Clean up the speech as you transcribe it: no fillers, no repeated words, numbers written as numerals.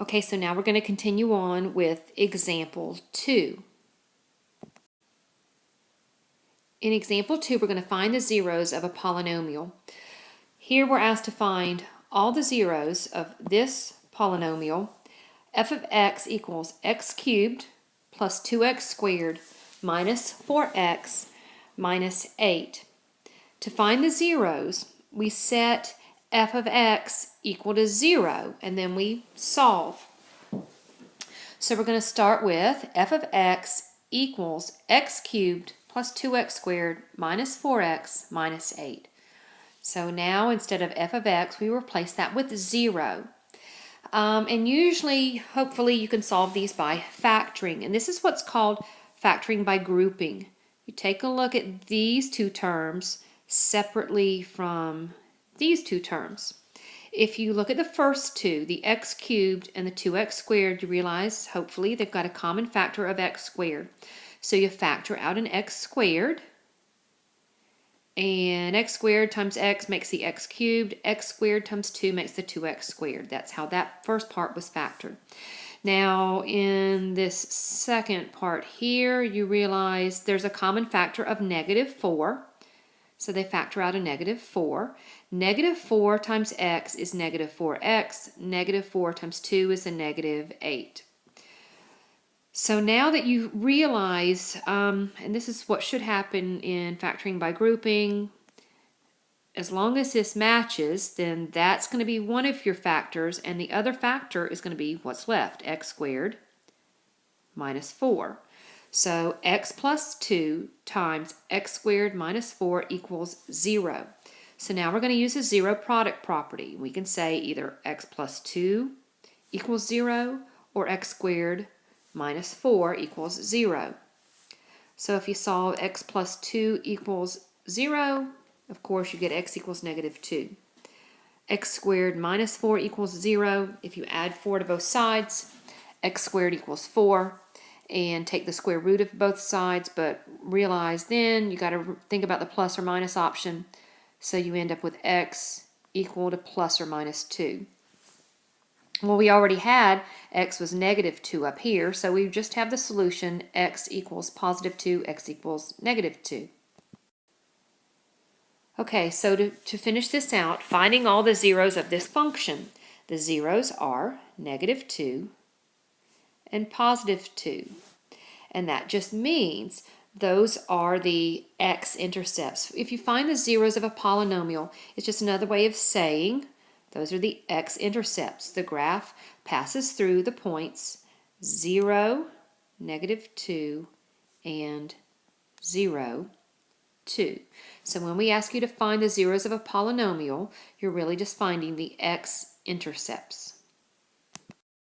Okay, so now we're going to continue on with example 2. In example 2, we're going to find the zeros of a polynomial. Here we're asked to find all the zeros of this polynomial. F of x equals x cubed plus 2x squared minus 4x minus 8. To find the zeros, we set f of x equal to 0, and then we solve. So we're going to start with f of x equals x cubed plus 2x squared minus 4x minus 8. So now instead of f of x, we replace that with 0. And usually, hopefully, you can solve these by factoring. And this is what's called factoring by grouping. You take a look at these two terms separately from these two terms. If you look at the first two, the x cubed and the 2x squared, you realize, hopefully, they've got a common factor of x squared. So you factor out an x squared, and x squared times x makes the x cubed. X squared times 2 makes the 2x squared. That's how that first part was factored. Now, in this second part here, you realize there's a common factor of -4. So they factor out a -4. -4 times x is -4x. -4 times 2 is a -8. So now that you realize, and this is what should happen in factoring by grouping, as long as this matches, then that's going to be one of your factors, and the other factor is going to be what's left, x squared minus 4. So x plus 2 times x squared minus 4 equals 0. So now we're going to use a zero product property. We can say either x plus 2 equals 0 or x squared minus 4 equals 0. So if you solve x plus 2 equals 0, of course you get x equals -2. X squared minus 4 equals 0. If you add 4 to both sides, x squared equals 4. And take the square root of both sides, but realize then you got to think about the plus or minus option. So you end up with x equal to plus or minus 2. Well, we already had x was -2 up here, so we just have the solution x equals +2, x equals -2. Okay, so to finish this out, finding all the zeros of this function, the zeros are -2 and +2. And that just means those are the x-intercepts. If you find the zeros of a polynomial, it's just another way of saying those are the x-intercepts. The graph passes through the points 0, -2, and 0, 2. So when we ask you to find the zeros of a polynomial, you're really just finding the x-intercepts.